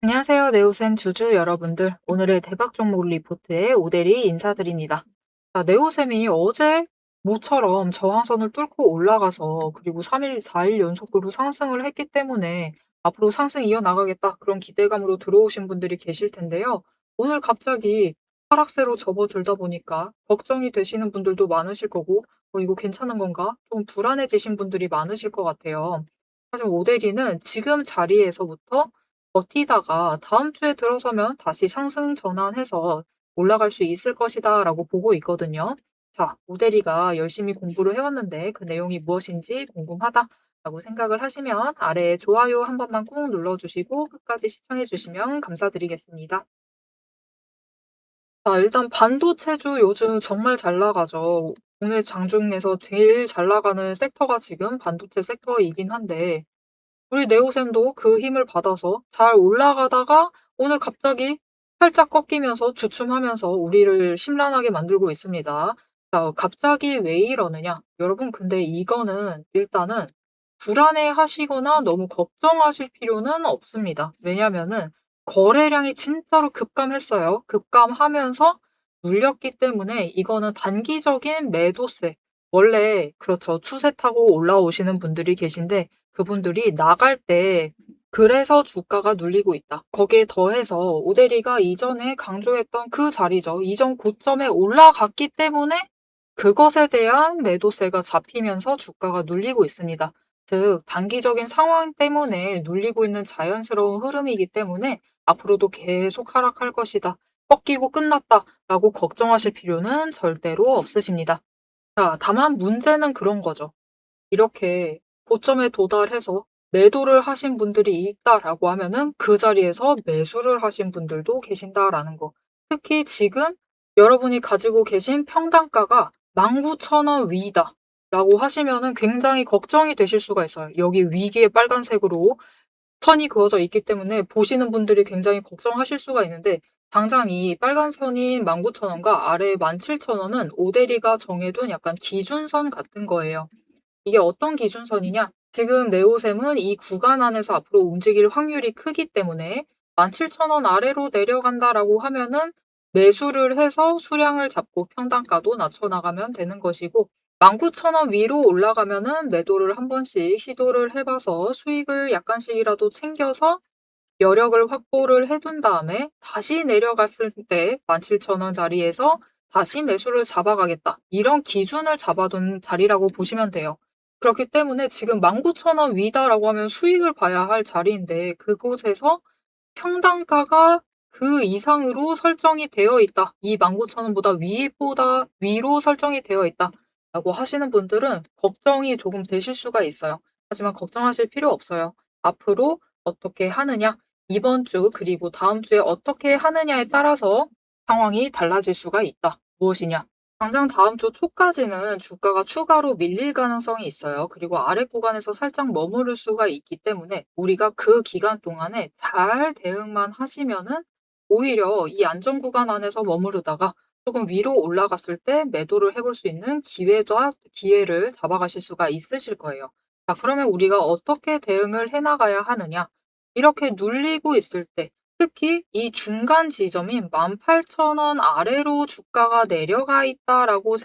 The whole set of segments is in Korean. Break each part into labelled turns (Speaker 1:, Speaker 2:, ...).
Speaker 1: 안녕하세요. 네오쌤 주주 여러분들. 오늘의 대박 종목 리포트에 오대리 인사드립니다. 네오쌤이 어제 모처럼 저항선을 뚫고 올라가서 그리고 3일, 4일 연속으로 상승을 했기 때문에 앞으로 상승 이어나가겠다. 그런 기대감으로 들어오신 분들이 계실 텐데요. 오늘 갑자기 하락세로 접어들다 보니까 걱정이 되시는 분들도 많으실 거고, 이거 괜찮은 건가? 좀 불안해지신 분들이 많으실 것 같아요. 하지만 오대리는 지금 자리에서부터 버티다가 다음 주에 들어서면 다시 상승 전환해서 올라갈 수 있을 것이다라고 보고 있거든요. 자, 오대리가 열심히 공부를 해왔는데 그 내용이 무엇인지 궁금하다라고 생각을 하시면 아래에 좋아요 한 번만 꾹 눌러주시고 끝까지 시청해주시면 감사드리겠습니다. 자, 일단 반도체주 요즘 정말 잘 나가죠. 국내 장중에서 제일 잘 나가는 섹터가 지금 반도체 섹터이긴 한데 우리 네오쌤도 그 힘을 받아서 잘 올라가다가 오늘 갑자기 살짝 꺾이면서 주춤하면서 우리를 심란하게 만들고 있습니다. 자, 갑자기 왜 이러느냐? 여러분, 근데 이거는 일단은 불안해하시거나 너무 걱정하실 필요는 없습니다. 왜냐면은 거래량이 진짜로 급감했어요. 급감하면서 눌렸기 때문에 이거는 단기적인 매도세. 원래 그렇죠. 추세 타고 올라오시는 분들이 계신데 그분들이 나갈 때 그래서 주가가 눌리고 있다. 거기에 더해서 오대리가 이전에 강조했던 그 자리죠. 이전 고점에 올라갔기 때문에 그것에 대한 매도세가 잡히면서 주가가 눌리고 있습니다. 즉, 단기적인 상황 때문에 눌리고 있는 자연스러운 흐름이기 때문에 앞으로도 계속 하락할 것이다. 꺾이고 끝났다. 라고 걱정하실 필요는 절대로 없으십니다. 자, 다만 문제는 그런 거죠. 이렇게 고점에 도달해서 매도를 하신 분들이 있다라고 하면은 그 자리에서 매수를 하신 분들도 계신다라는 거. 특히 지금 여러분이 가지고 계신 평단가가 19,000원 위다. 라고 하시면은 굉장히 걱정이 되실 수가 있어요. 여기 위기에 빨간색으로 선이 그어져 있기 때문에 보시는 분들이 굉장히 걱정하실 수가 있는데 당장 이 빨간 선인 19,000원과 아래 17,000원은 오대리가 정해둔 약간 기준선 같은 거예요. 이게 어떤 기준선이냐? 지금 네오셈은 이 구간 안에서 앞으로 움직일 확률이 크기 때문에 17,000원 아래로 내려간다라고 하면은 매수를 해서 수량을 잡고 평단가도 낮춰나가면 되는 것이고 19,000원 위로 올라가면은 매도를 한 번씩 시도를 해봐서 수익을 약간씩이라도 챙겨서 여력을 확보를 해둔 다음에 다시 내려갔을 때 17,000원 자리에서 다시 매수를 잡아가겠다. 이런 기준을 잡아둔 자리라고 보시면 돼요. 그렇기 때문에 지금 19,000원 위다라고 하면 수익을 봐야 할 자리인데 그곳에서 평단가가 그 이상으로 설정이 되어 있다. 이 19,000원보다 위보다 위로 설정이 되어 있다. 라고 하시는 분들은 걱정이 조금 되실 수가 있어요. 하지만 걱정하실 필요 없어요. 앞으로 어떻게 하느냐, 이번 주 그리고 다음 주에 어떻게 하느냐에 따라서 상황이 달라질 수가 있다. 무엇이냐? 당장 다음 주 초까지는 주가가 추가로 밀릴 가능성이 있어요. 그리고 아래 구간에서 살짝 머무를 수가 있기 때문에 우리가 그 기간 동안에 잘 대응만 하시면은 오히려 이 안전 구간 안에서 머무르다가 조금 위로 올라갔을 때 매도를 해볼 수 있는 기회를 잡아가실 수가 있으실 거예요. 자, 그러면 우리가 어떻게 대응을 해나가야 하느냐? 이렇게 눌리고 있을 때 특히 이 중간 지점인 18,000원 아래로 주가가 내려가 있다라고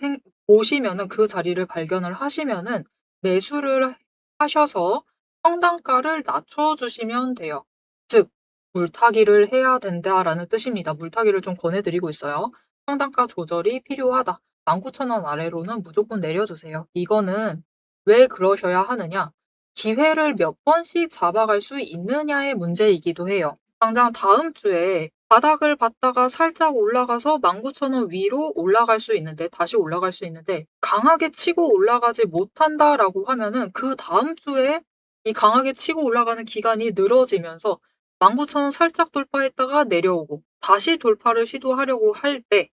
Speaker 1: 보시면은 그 자리를 발견을 하시면은 매수를 하셔서 평단가를 낮춰주시면 돼요. 즉, 물타기를 해야 된다라는 뜻입니다. 물타기를 좀 권해드리고 있어요. 평단가 조절이 필요하다. 19,000원 아래로는 무조건 내려주세요. 이거는 왜 그러셔야 하느냐? 기회를 몇 번씩 잡아갈 수 있느냐의 문제이기도 해요. 당장 다음 주에 바닥을 봤다가 살짝 올라가서 19,000원 위로 올라갈 수 있는데 다시 올라갈 수 있는데 강하게 치고 올라가지 못한다라고 하면은 그다음 주에 이 강하게 치고 올라가는 기간이 늘어지면서 19,000원 살짝 돌파했다가 내려오고 다시 돌파를 시도하려고 할 때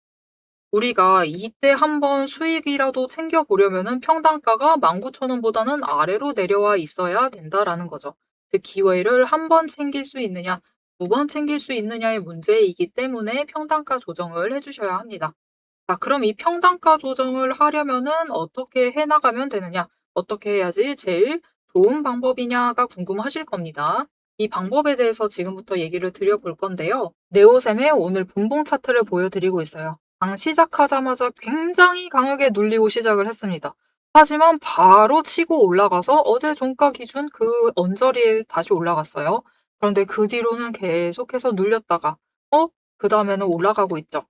Speaker 1: 우리가 이때 한번 수익이라도 챙겨보려면은 평단가가 19,000원보다는 아래로 내려와 있어야 된다라는 거죠. 즉 기회를 한 번 챙길 수 있느냐, 두 번 챙길 수 있느냐의 문제이기 때문에 평단가 조정을 해주셔야 합니다. 자, 그럼 이 평단가 조정을 하려면은 어떻게 해나가면 되느냐, 어떻게 해야지 제일 좋은 방법이냐가 궁금하실 겁니다. 이 방법에 대해서 지금부터 얘기를 드려볼 건데요. 네오셈의 오늘 분봉 차트를 보여드리고 있어요. 장 시작하자마자 굉장히 강하게 눌리고 시작을 했습니다. 하지만 바로 치고 올라가서 어제 종가 기준 그 언저리에 다시 올라갔어요. 그런데 그 뒤로는 계속해서 눌렸다가 그 다음에는 올라가고 있죠.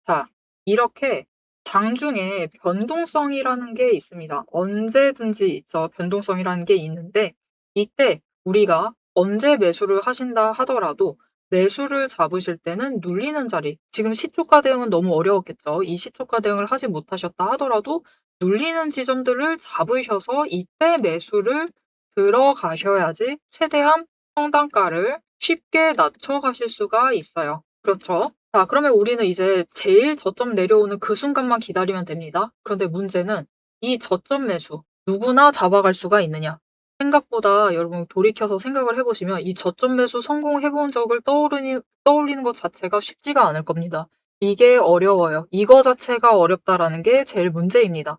Speaker 1: 자, 이렇게 장중에 변동성이라는 게 있습니다. 언제든지 있죠. 변동성이라는 게 있는데 이때 우리가 언제 매수를 하신다 하더라도 매수를 잡으실 때는 눌리는 자리, 지금 시초가 대응은 너무 어려웠겠죠. 이 시초가 대응을 하지 못하셨다 하더라도 눌리는 지점들을 잡으셔서 이때 매수를 들어가셔야지 최대한 평단가를 쉽게 낮춰가실 수가 있어요. 그렇죠? 자, 그러면 우리는 이제 제일 저점 내려오는 그 순간만 기다리면 됩니다. 그런데 문제는 이 저점 매수 누구나 잡아갈 수가 있느냐? 생각보다 여러분 돌이켜서 생각을 해보시면 이 저점 매수 성공해본 적을 떠올리는 것 자체가 쉽지가 않을 겁니다. 이게 어려워요. 이거 자체가 어렵다라는 게 제일 문제입니다.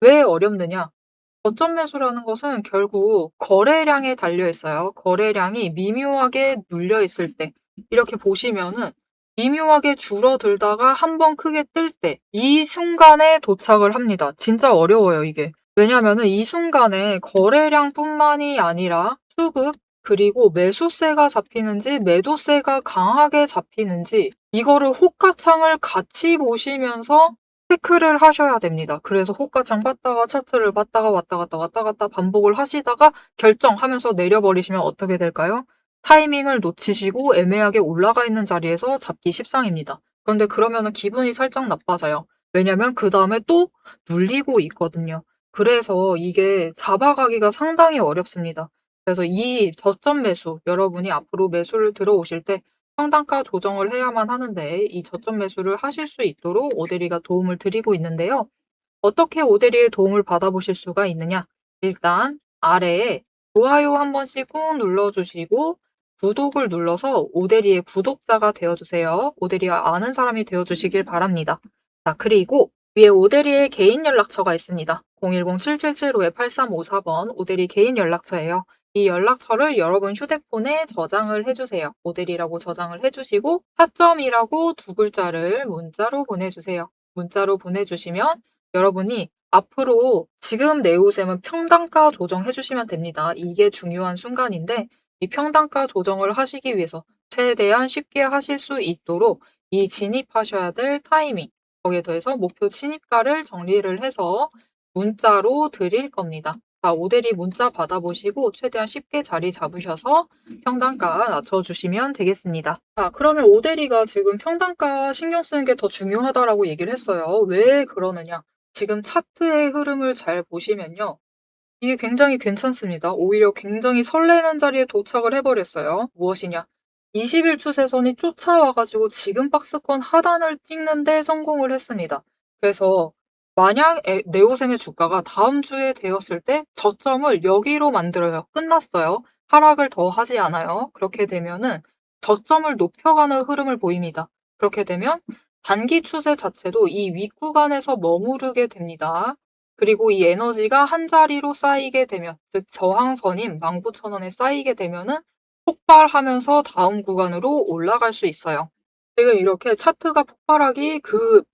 Speaker 1: 왜 어렵느냐? 저점 매수라는 것은 결국 거래량에 달려 있어요. 거래량이 미묘하게 눌려 있을 때 이렇게 보시면은 미묘하게 줄어들다가 한번 크게 뜰 때 이 순간에 도착을 합니다. 진짜 어려워요, 이게. 왜냐면은 이 순간에 거래량뿐만이 아니라 수급 그리고 매수세가 잡히는지 매도세가 강하게 잡히는지 이거를 호가창을 같이 보시면서 체크를 하셔야 됩니다. 그래서 호가창 봤다가 차트를 봤다가 왔다 갔다 왔다 갔다 반복을 하시다가 결정하면서 내려버리시면 어떻게 될까요? 타이밍을 놓치시고 애매하게 올라가 있는 자리에서 잡기 십상입니다. 그런데 그러면은 기분이 살짝 나빠져요. 왜냐면 그 다음에 또 눌리고 있거든요. 그래서 이게 잡아가기가 상당히 어렵습니다. 그래서 이 저점 매수, 여러분이 앞으로 매수를 들어오실 때 평단가 조정을 해야만 하는데 이 저점 매수를 하실 수 있도록 오데리가 도움을 드리고 있는데요. 어떻게 오데리의 도움을 받아보실 수가 있느냐? 일단 아래에 좋아요 한 번씩 꾹 눌러주시고 구독을 눌러서 오데리의 구독자가 되어주세요. 오데리와 아는 사람이 되어주시길 바랍니다. 자, 그리고 위에 오데리의 개인 연락처가 있습니다. 010-777-8354번 오데리 개인 연락처예요. 이 연락처를 여러분 휴대폰에 저장을 해주세요. 오데리라고 저장을 해주시고 타점이라고 두 글자를 문자로 보내주세요. 문자로 보내주시면 여러분이 앞으로 지금 네오셈은 평단가 조정해 주시면 됩니다. 이게 중요한 순간인데 이 평단가 조정을 하시기 위해서 최대한 쉽게 하실 수 있도록 이 진입하셔야 될 타이밍, 거기에 더해서 목표 진입가를 정리를 해서 문자로 드릴 겁니다. 자, 오데리 문자 받아보시고 최대한 쉽게 자리 잡으셔서 평단가 낮춰주시면 되겠습니다. 자, 그러면 오데리가 지금 평단가 신경 쓰는 게 더 중요하다라고 얘기를 했어요. 왜 그러느냐? 지금 차트의 흐름을 잘 보시면요. 이게 굉장히 괜찮습니다. 오히려 굉장히 설레는 자리에 도착을 해버렸어요. 무엇이냐? 20일 추세선이 쫓아와가지고 지금 박스권 하단을 찍는데 성공을 했습니다. 그래서 만약 네오셈의 주가가 다음 주에 되었을 때 저점을 여기로 만들어요. 끝났어요. 하락을 더 하지 않아요. 그렇게 되면은 저점을 높여가는 흐름을 보입니다. 그렇게 되면 단기 추세 자체도 이 윗구간에서 머무르게 됩니다. 그리고 이 에너지가 한 자리로 쌓이게 되면, 즉 저항선인 19,000원에 쌓이게 되면은 폭발하면서 다음 구간으로 올라갈 수 있어요. 지금 이렇게 차트가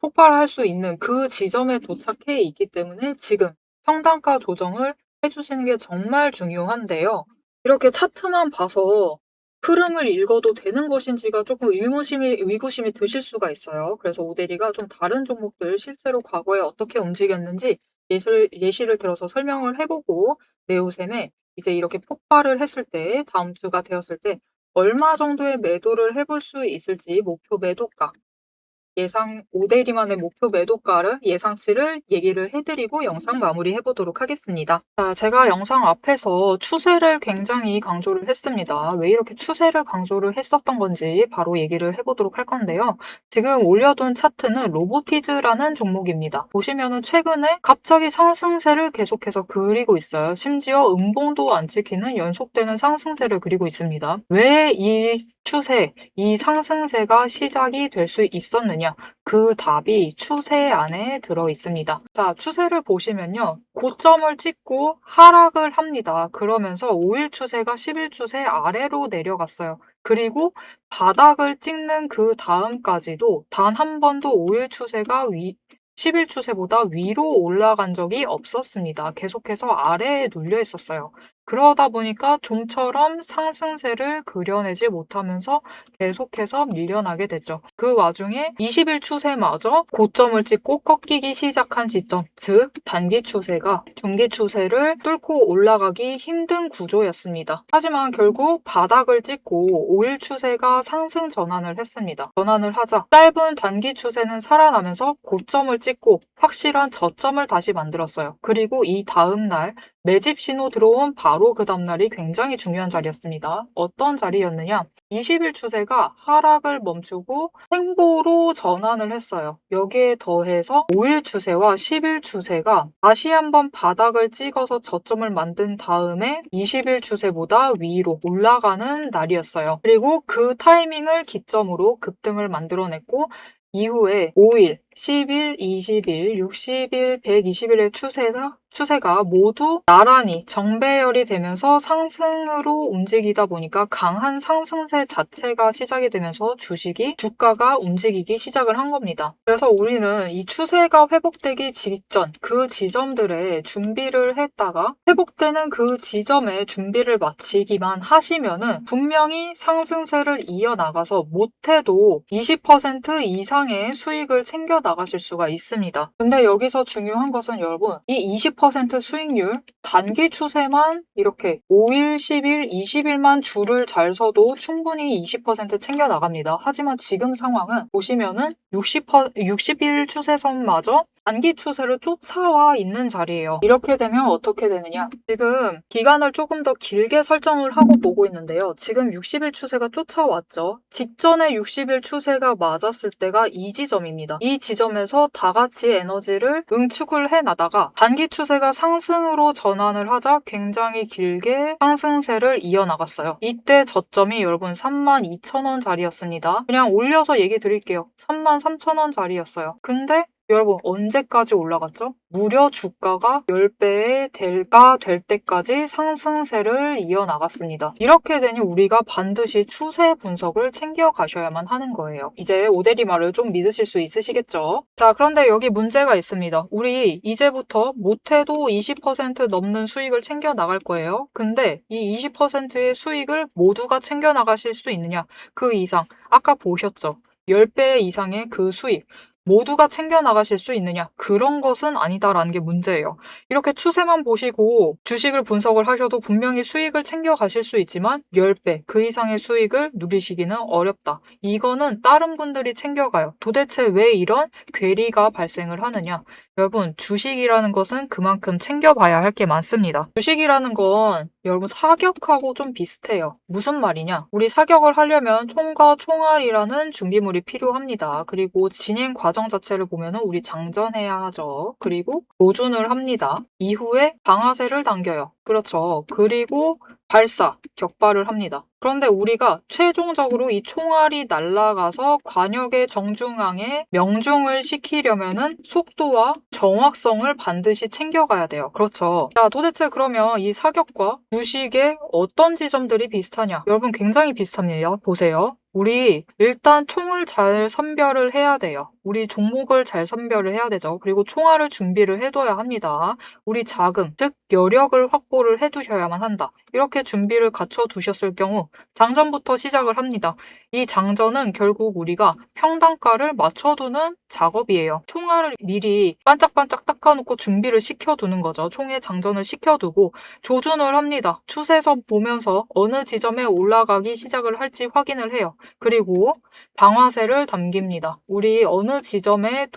Speaker 1: 폭발할 수 있는 그 지점에 도착해 있기 때문에 지금 평단가 조정을 해주시는 게 정말 중요한데요. 이렇게 차트만 봐서 흐름을 읽어도 되는 것인지가 조금 위구심이 드실 수가 있어요. 그래서 오데리가 좀 다른 종목들 실제로 과거에 어떻게 움직였는지 예시를 들어서 설명을 해보고 네오셈에 이제 이렇게 폭발을 했을 때 다음 주가 되었을 때 얼마 정도의 매도를 해볼 수 있을지 목표 매도가 오데리만의 목표 매도가를 예상치를 얘기를 해드리고 영상 마무리해 보도록 하겠습니다. 자, 제가 영상 앞에서 추세를 굉장히 강조를 했습니다. 왜 이렇게 추세를 강조를 했었던 건지 바로 얘기를 해보도록 할 건데요. 지금 올려둔 차트는 로보티즈라는 종목입니다. 보시면은 최근에 갑자기 상승세를 계속해서 그리고 있어요. 심지어 음봉도 안 찍히는 연속되는 상승세를 그리고 있습니다. 왜 이 추세, 이 상승세가 시작이 될 수 있었느냐? 있느냐? 그 답이 추세 안에 들어 있습니다. 자, 추세를 보시면요. 고점을 찍고 하락을 합니다. 그러면서 5일 추세가 10일 추세 아래로 내려갔어요. 그리고 바닥을 찍는 그 다음까지도 단 한 번도 5일 추세가 10일 추세보다 위로 올라간 적이 없었습니다. 계속해서 아래에 눌려 있었어요. 그러다 보니까 좀처럼 상승세를 그려내지 못하면서 계속해서 밀려나게 됐죠. 그 와중에 20일 추세마저 고점을 찍고 꺾이기 시작한 지점, 즉 단기 추세가 중기 추세를 뚫고 올라가기 힘든 구조였습니다. 하지만 결국 바닥을 찍고 5일 추세가 상승 전환을 했습니다. 전환을 하자 짧은 단기 추세는 살아나면서 고점을 찍고 확실한 저점을 다시 만들었어요. 그리고 이 다음 날 매집 신호 들어온 바로 그 다음날이 굉장히 중요한 자리였습니다. 어떤 자리였느냐? 20일 추세가 하락을 멈추고 횡보로 전환을 했어요. 여기에 더해서 5일 추세와 10일 추세가 다시 한번 바닥을 찍어서 저점을 만든 다음에 20일 추세보다 위로 올라가는 날이었어요. 그리고 그 타이밍을 기점으로 급등을 만들어냈고 이후에 5일, 10일, 20일, 60일, 120일의 추세가 모두 나란히 정배열이 되면서 상승으로 움직이다 보니까 강한 상승세 자체가 시작이 되면서 주가가 움직이기 시작을 한 겁니다. 그래서 우리는 이 추세가 회복되기 직전 그 지점들에 준비를 했다가 회복되는 그 지점에 준비를 마치기만 하시면은 분명히 상승세를 이어나가서 못해도 20% 이상의 수익을 챙겨 나가실 수가 있습니다. 근데 여기서 중요한 것은 여러분, 이 20% 수익률 단기 추세만 이렇게 5일, 10일, 20일만 줄을 잘 서도 충분히 20% 챙겨 나갑니다. 하지만 지금 상황은 보시면은 60일 추세선마저 단기 추세를 쫓아와 있는 자리예요. 이렇게 되면 어떻게 되느냐? 지금 기간을 조금 더 길게 설정을 하고 보고 있는데요. 지금 60일 추세가 쫓아왔죠. 직전에 60일 추세가 맞았을 때가 이 지점입니다. 이 지점에서 다 같이 에너지를 응축을 해나다가 단기 추세가 상승으로 전환을 하자 굉장히 길게 상승세를 이어나갔어요. 이때 저점이 여러분 32,000원 자리였습니다. 그냥 올려서 얘기 드릴게요. 33,000원 자리였어요. 근데 여러분 언제까지 올라갔죠? 무려 주가가 10배의 대가 될 때까지 상승세를 이어나갔습니다. 이렇게 되니 우리가 반드시 추세 분석을 챙겨가셔야만 하는 거예요. 이제 오대리 말을 좀 믿으실 수 있으시겠죠? 자, 그런데 여기 문제가 있습니다. 우리 이제부터 못해도 20% 넘는 수익을 챙겨 나갈 거예요. 근데 이 20%의 수익을 모두가 챙겨 나가실 수 있느냐? 그 이상, 아까 보셨죠? 10배 이상의 그 수익. 모두가 챙겨 나가실 수 있느냐? 그런 것은 아니다라는 게 문제예요. 이렇게 추세만 보시고 주식을 분석을 하셔도 분명히 수익을 챙겨 가실 수 있지만 10배, 그 이상의 수익을 누리시기는 어렵다. 이거는 다른 분들이 챙겨가요. 도대체 왜 이런 괴리가 발생을 하느냐? 여러분, 주식이라는 것은 그만큼 챙겨봐야 할 게 많습니다. 주식이라는 건 여러분 사격하고 좀 비슷해요. 무슨 말이냐? 우리 사격을 하려면 총과 총알이라는 준비물이 필요합니다. 그리고 진행 과정 자체를 보면 우리 장전해야 하죠. 그리고 조준을 합니다. 이후에 방아쇠를 당겨요. 그렇죠. 그리고 발사, 격발을 합니다. 그런데 우리가 최종적으로 이 총알이 날아가서 관역의 정중앙에 명중을 시키려면은 속도와 정확성을 반드시 챙겨가야 돼요. 그렇죠. 자, 도대체 그러면 이 사격과 주식의 어떤 지점들이 비슷하냐? 여러분 굉장히 비슷합니다. 보세요. 우리 일단 총을 잘 선별을 해야 돼요. 우리 종목을 잘 선별을 해야 되죠. 그리고 총알을 준비를 해둬야 합니다. 우리 자금, 즉 여력을 확보를 해두셔야만 한다. 이렇게 준비를 갖춰두셨을 경우 장전부터 시작을 합니다. 이 장전은 결국 우리가 평단가를 맞춰두는 작업이에요. 총알을 미리 반짝반짝 닦아놓고 준비를 시켜두는 거죠. 총에 장전을 시켜두고 조준을 합니다. 추세선 보면서 어느 지점에 올라가기 시작을 할지 확인을 해요. 그리고 방아쇠를 당깁니다. 우리 어느 지점에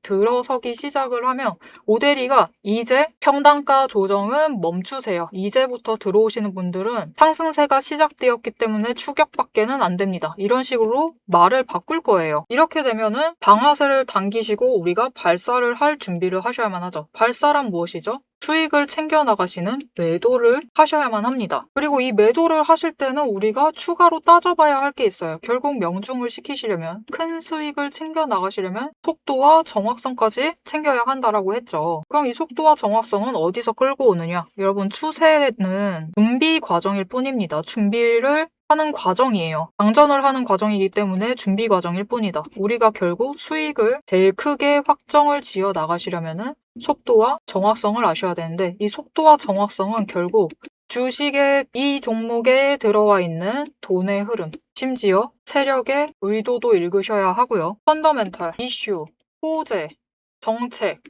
Speaker 1: 들어서기 시작을 하면 오대리가 이제 평단가 조정은 멈추세요. 이제부터 들어오시는 분들은 상승세가 시작되었기 때문에 추격밖에는 안 됩니다. 이런 식으로 말을 바꿀 거예요. 이렇게 되면은 방아쇠를 당기시고 우리가 발사를 할 준비를 하셔야만 하죠. 발사란 무엇이죠? 수익을 챙겨 나가시는 매도를 하셔야만 합니다. 그리고 이 매도를 하실 때는 우리가 추가로 따져봐야 할 게 있어요. 결국 명중을 시키시려면, 큰 수익을 챙겨 나가시려면 속도와 정확성까지 챙겨야 한다라고 했죠. 그럼 이 속도와 정확성은 어디서 끌고 오느냐? 여러분, 추세는 준비 과정일 뿐입니다. 준비를 하는 과정이에요. 장전을 하는 과정이기 때문에 준비 과정일 뿐이다. 우리가 결국 수익을 제일 크게 확정을 지어 나가시려면은 속도와 정확성을 아셔야 되는데, 이 속도와 정확성은 결국 주식의 이 종목에 들어와 있는 돈의 흐름, 심지어 세력의 의도도 읽으셔야 하고요. 펀더멘탈, 이슈, 호재, 정책,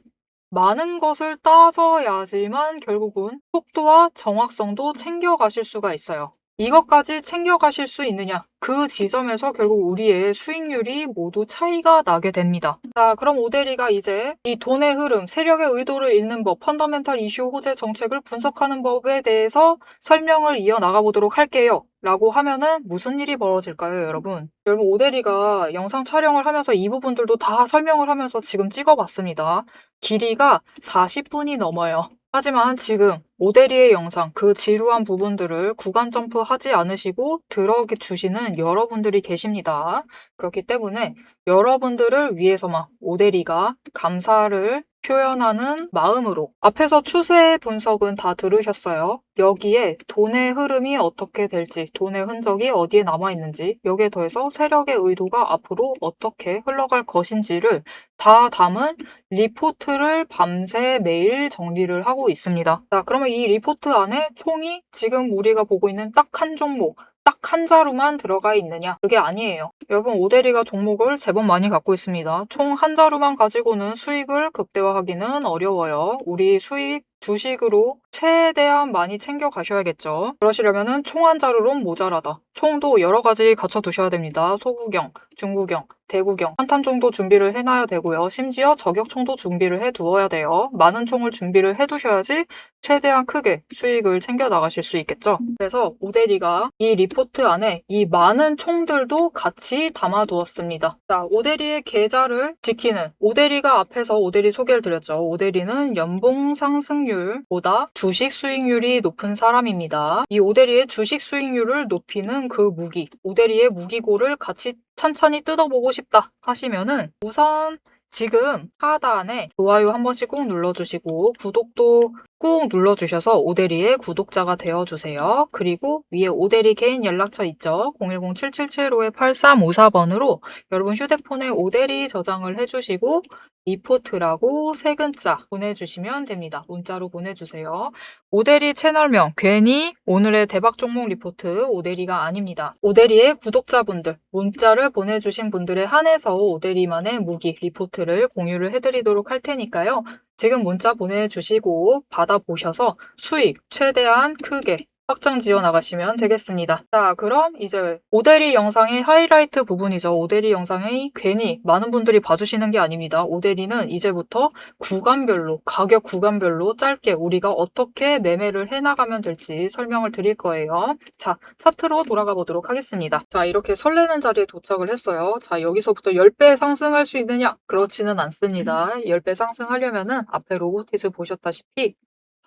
Speaker 1: 많은 것을 따져야지만 결국은 속도와 정확성도 챙겨가실 수가 있어요. 이것까지 챙겨가실 수 있느냐? 그 지점에서 결국 우리의 수익률이 모두 차이가 나게 됩니다. 자, 그럼 오대리가 이제 이 돈의 흐름, 세력의 의도를 읽는 법, 펀더멘탈 이슈 호재 정책을 분석하는 법에 대해서 설명을 이어나가 보도록 할게요. 라고 하면은 무슨 일이 벌어질까요, 여러분? 여러분, 오대리가 영상 촬영을 하면서 이 부분들도 다 설명을 하면서 지금 찍어봤습니다. 길이가 40분이 넘어요. 하지만 지금 오대리의 영상, 그 지루한 부분들을 구간 점프하지 않으시고 들어주시는 여러분들이 계십니다. 그렇기 때문에 여러분들을 위해서만 오대리가 감사를 표현하는 마음으로, 앞에서 추세 분석은 다 들으셨어요. 여기에 돈의 흐름이 어떻게 될지, 돈의 흔적이 어디에 남아있는지, 여기에 더해서 세력의 의도가 앞으로 어떻게 흘러갈 것인지를 다 담은 리포트를 밤새 매일 정리를 하고 있습니다. 자, 그러면 이 리포트 안에 총이 지금 우리가 보고 있는 딱 한 종목, 딱 한 자루만 들어가 있느냐? 그게 아니에요. 여러분, 오대리가 종목을 제법 많이 갖고 있습니다. 총 한 자루만 가지고는 수익을 극대화하기는 어려워요. 우리 수익 주식으로 최대한 많이 챙겨 가셔야겠죠. 그러시려면은 총 한 자루론 모자라다. 총도 여러 가지 갖춰 두셔야 됩니다. 소구경, 중구경, 대구경, 한탄 총도 준비를 해놔야 되고요. 심지어 저격총도 준비를 해두어야 돼요. 많은 총을 준비를 해두셔야지 최대한 크게 수익을 챙겨 나가실 수 있겠죠. 그래서 오대리가 이 리포트 안에 이 많은 총들도 같이 담아두었습니다. 자, 오대리의 계좌를 지키는, 오대리가 앞에서 오대리 소개를 드렸죠. 오대리는 연봉 상승률보다 주식 수익률이 높은 사람입니다. 이 오대리의 주식 수익률을 높이는 그 무기, 오대리의 무기고를 같이 찬찬히 뜯어보고 싶다 하시면은 우선 지금 하단에 좋아요 한 번씩 꾹 눌러주시고 구독도 꾹 눌러주셔서 오대리의 구독자가 되어주세요. 그리고 위에 오대리 개인 연락처 있죠? 010-777-8354번으로 여러분 휴대폰에 오대리 저장을 해주시고 리포트라고 세 글자 보내주시면 됩니다. 문자로 보내주세요. 오대리 채널명 괜히 오늘의 대박 종목 리포트 오대리가 아닙니다. 오대리의 구독자분들 문자를 보내주신 분들에 한해서 오대리만의 무기 리포트를 공유를 해드리도록 할 테니까요. 지금 문자 보내주시고 받아보셔서 수익 최대한 크게 확장 지어 나가시면 되겠습니다. 자, 그럼 이제 오대리 영상의 하이라이트 부분이죠. 오대리 영상이 괜히 많은 분들이 봐주시는 게 아닙니다. 오대리는 이제부터 구간별로, 가격 구간별로 짧게 우리가 어떻게 매매를 해나가면 될지 설명을 드릴 거예요. 자, 차트로 돌아가 보도록 하겠습니다. 자, 이렇게 설레는 자리에 도착을 했어요. 자, 여기서부터 10배 상승할 수 있느냐? 그렇지는 않습니다. 10배 상승하려면은 앞에 로보티즈 보셨다시피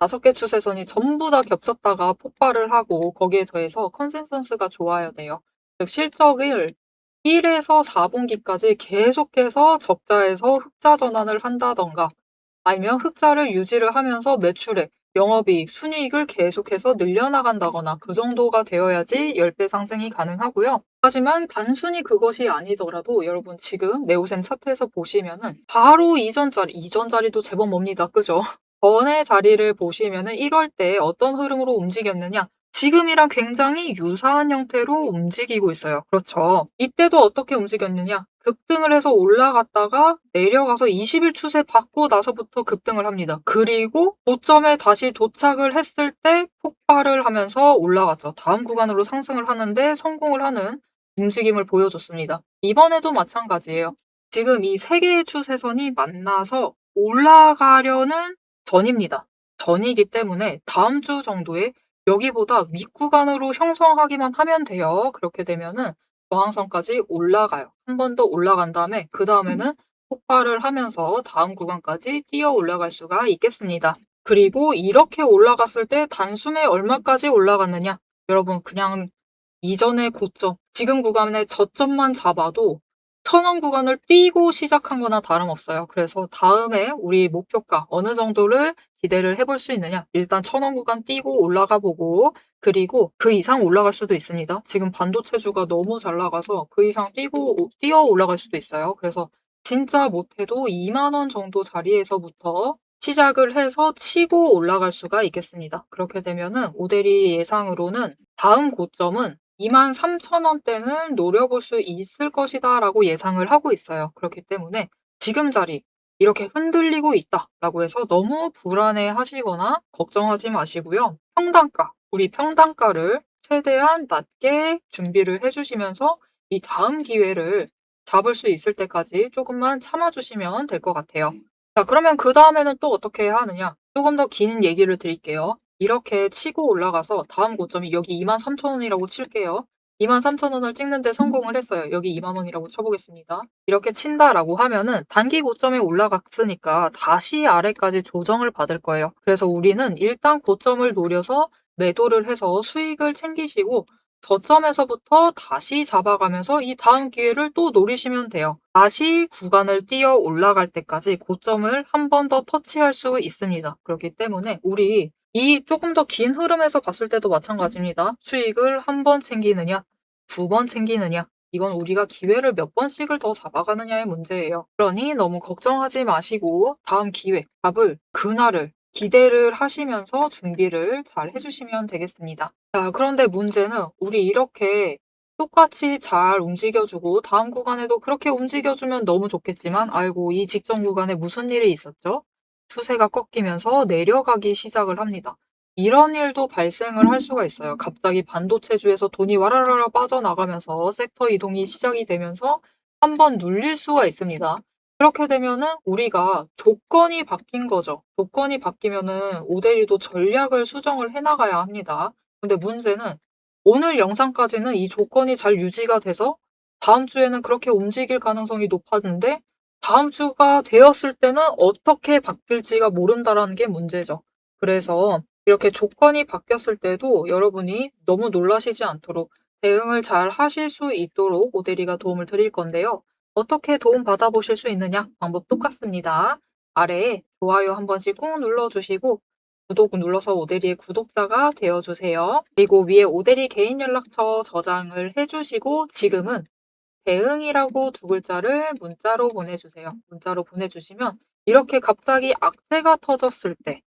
Speaker 1: 5개 추세선이 전부 다 겹쳤다가 폭발을 하고 거기에 더해서 컨센서스가 좋아야 돼요. 즉 실적을 1에서 4분기까지 계속해서 적자에서 흑자 전환을 한다던가 아니면 흑자를 유지를 하면서 매출액, 영업이익, 순이익을 계속해서 늘려나간다거나 그 정도가 되어야지 10배 상승이 가능하고요. 하지만 단순히 그것이 아니더라도 여러분 지금 네오셈 차트에서 보시면은 바로 이전 자리도 제법 멉니다. 그죠? 전의 자리를 보시면은 1월 때 어떤 흐름으로 움직였느냐? 지금이랑 굉장히 유사한 형태로 움직이고 있어요. 그렇죠. 이때도 어떻게 움직였느냐? 급등을 해서 올라갔다가 내려가서 20일 추세 받고 나서부터 급등을 합니다. 그리고 고점에 다시 도착을 했을 때 폭발을 하면서 올라갔죠. 다음 구간으로 상승을 하는데 성공을 하는 움직임을 보여줬습니다. 이번에도 마찬가지예요. 지금 이 세 개의 추세선이 만나서 올라가려는 전입니다. 전이기 때문에 다음 주 정도에 여기보다 윗구간으로 형성하기만 하면 돼요. 그렇게 되면은 저항선까지 올라가요. 한 번 더 올라간 다음에 그 다음에는 폭발을 하면서 다음 구간까지 뛰어 올라갈 수가 있겠습니다. 그리고 이렇게 올라갔을 때 단숨에 얼마까지 올라갔느냐? 여러분 그냥 이전의 고점, 지금 구간의 저점만 잡아도 1,000원 구간을 뛰고 시작한 거나 다름없어요. 그래서 다음에 우리 목표가 어느 정도를 기대를 해볼 수 있느냐? 일단 1,000원 구간 뛰고 올라가 보고, 그리고 그 이상 올라갈 수도 있습니다. 지금 반도체주가 너무 잘 나가서 그 이상 뛰어 올라갈 수도 있어요. 그래서 진짜 못해도 2만 원 정도 자리에서부터 시작을 해서 치고 올라갈 수가 있겠습니다. 그렇게 되면은 오대리 예상으로는 다음 고점은 23,000원대는 노려볼 수 있을 것이다라고 예상을 하고 있어요. 그렇기 때문에 지금 자리 이렇게 흔들리고 있다라고 해서 너무 불안해하시거나 걱정하지 마시고요. 우리 평단가를 최대한 낮게 준비를 해주시면서 이 다음 기회를 잡을 수 있을 때까지 조금만 참아주시면 될 것 같아요. 자, 그러면 그 다음에는 또 어떻게 해야 하느냐? 조금 더 긴 얘기를 드릴게요. 이렇게 치고 올라가서 다음 고점이 여기 23,000원이라고 칠게요. 23,000원을 찍는데 성공을 했어요. 여기 2만 원이라고 쳐보겠습니다. 이렇게 친다라고 하면은 단기 고점에 올라갔으니까 다시 아래까지 조정을 받을 거예요. 그래서 우리는 일단 고점을 노려서 매도를 해서 수익을 챙기시고 저점에서부터 다시 잡아가면서 이 다음 기회를 또 노리시면 돼요. 다시 구간을 뛰어 올라갈 때까지 고점을 한 번 더 터치할 수 있습니다. 그렇기 때문에 우리 이 조금 더 긴 흐름에서 봤을 때도 마찬가지입니다. 수익을 한 번 챙기느냐, 2번 챙기느냐, 이건 우리가 기회를 몇 번씩을 더 잡아가느냐의 문제예요. 그러니 너무 걱정하지 마시고 다음 기회, 잡을 그날을 기대를 하시면서 준비를 잘 해주시면 되겠습니다. 자, 그런데 문제는 우리 이렇게 똑같이 잘 움직여주고 다음 구간에도 그렇게 움직여주면 너무 좋겠지만 아이고 이 직전 구간에 무슨 일이 있었죠? 추세가 꺾이면서 내려가기 시작을 합니다. 이런 일도 발생을 할 수가 있어요. 갑자기 반도체주에서 돈이 와라라라 빠져나가면서 섹터 이동이 시작이 되면서 한번 눌릴 수가 있습니다. 그렇게 되면은 우리가 조건이 바뀐 거죠. 조건이 바뀌면은 오데리도 전략을 수정을 해 나가야 합니다. 근데 문제는 오늘 영상까지는 이 조건이 잘 유지가 돼서 다음 주에는 그렇게 움직일 가능성이 높았는데 다음 주가 되었을 때는 어떻게 바뀔지가 모른다라는 게 문제죠. 그래서 이렇게 조건이 바뀌었을 때도 여러분이 너무 놀라시지 않도록 대응을 잘 하실 수 있도록 오데리가 도움을 드릴 건데요. 어떻게 도움 받아보실 수 있느냐? 방법 똑같습니다. 아래에 좋아요 한 번씩 꾹 눌러주시고 구독 눌러서 오데리의 구독자가 되어주세요. 그리고 위에 오데리 개인 연락처 저장을 해주시고 지금은 대응이라고 두 글자를 문자로 보내주세요. 문자로 보내주시면 이렇게 갑자기 악재가 터졌을 때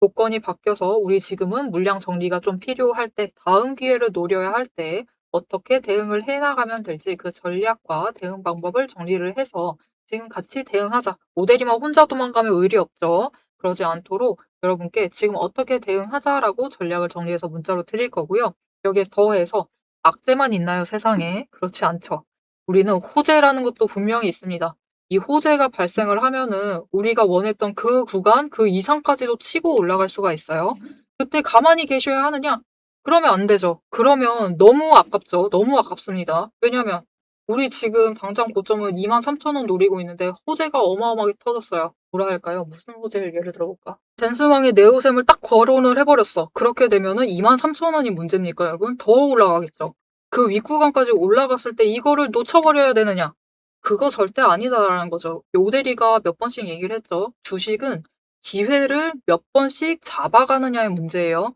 Speaker 1: 조건이 바뀌어서 우리 지금은 물량 정리가 좀 필요할 때 다음 기회를 노려야 할 때 어떻게 대응을 해 나가면 될지 그 전략과 대응 방법을 정리를 해서 지금 같이 대응하자. 모델이만 혼자 도망가면 의리 없죠. 그러지 않도록 여러분께 지금 어떻게 대응하자라고 전략을 정리해서 문자로 드릴 거고요. 여기에 더해서 악재만 있나요, 세상에? 그렇지 않죠. 우리는 호재라는 것도 분명히 있습니다. 이 호재가 발생을 하면은 우리가 원했던 그 구간, 그 이상까지도 치고 올라갈 수가 있어요. 그때 가만히 계셔야 하느냐? 그러면 안 되죠. 그러면 너무 아깝죠. 너무 아깝습니다. 왜냐면 우리 지금 당장 고점은 23,000원 노리고 있는데 호재가 어마어마하게 터졌어요. 뭐라 할까요? 무슨 호재를 예를 들어볼까? 젠스망이 네오셈을 딱 거론을 해버렸어. 그렇게 되면은 23,000원이 문제입니까, 여러분? 더 올라가겠죠. 그 윗구간까지 올라갔을 때 이거를 놓쳐버려야 되느냐? 그거 절대 아니다라는 거죠. 오대리가 몇 번씩 얘기를 했죠. 주식은 기회를 몇 번씩 잡아가느냐의 문제예요.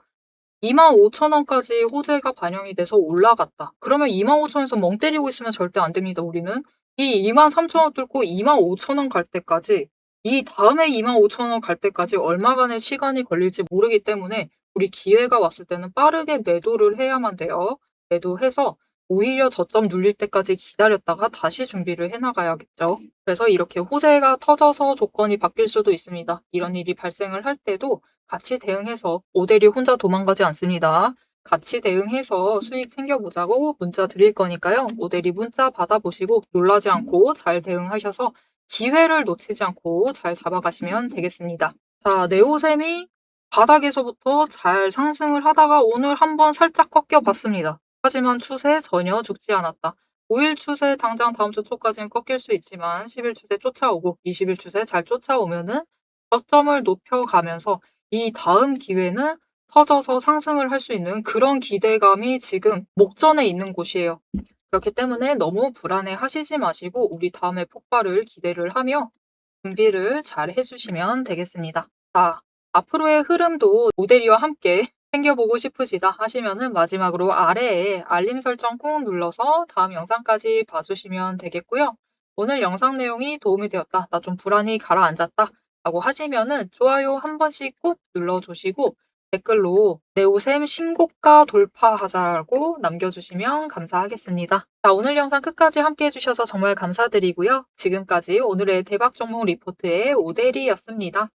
Speaker 1: 25,000원까지 호재가 반영이 돼서 올라갔다. 그러면 25,000원에서 멍 때리고 있으면 절대 안 됩니다, 우리는. 이 23,000원 뚫고 25,000원 갈 때까지, 이 다음에 25,000원 갈 때까지 얼마간의 시간이 걸릴지 모르기 때문에 우리 기회가 왔을 때는 빠르게 매도를 해야만 돼요. 매도해서 오히려 저점 눌릴 때까지 기다렸다가 다시 준비를 해나가야겠죠. 그래서 이렇게 호재가 터져서 조건이 바뀔 수도 있습니다. 이런 일이 발생을 할 때도 같이 대응해서 오대리 혼자 도망가지 않습니다. 같이 대응해서 수익 챙겨보자고 문자 드릴 거니까요. 오대리 문자 받아보시고 놀라지 않고 잘 대응하셔서 기회를 놓치지 않고 잘 잡아가시면 되겠습니다. 자, 네오셈이 바닥에서부터 잘 상승을 하다가 오늘 한번 살짝 꺾여 봤습니다. 하지만 추세 전혀 죽지 않았다. 5일 추세 당장 다음 주 초까지는 꺾일 수 있지만 10일 추세 쫓아오고 20일 추세 잘 쫓아오면은 저점을 높여가면서 이 다음 기회는 터져서 상승을 할 수 있는 그런 기대감이 지금 목전에 있는 곳이에요. 그렇기 때문에 너무 불안해하시지 마시고 우리 다음의 폭발을 기대를 하며 준비를 잘 해주시면 되겠습니다. 자, 앞으로의 흐름도 모델이와 함께 챙겨보고 싶으시다 하시면은 마지막으로 아래에 알림 설정 꾹 눌러서 다음 영상까지 봐주시면 되겠고요. 오늘 영상 내용이 도움이 되었다, 나 좀 불안이 가라앉았다 라고 하시면은 좋아요 한 번씩 꾹 눌러주시고 댓글로 네오셈 신고가 돌파하자라고 남겨주시면 감사하겠습니다. 자, 오늘 영상 끝까지 함께 해주셔서 정말 감사드리고요. 지금까지 오늘의 대박 종목 리포트의 오대리였습니다.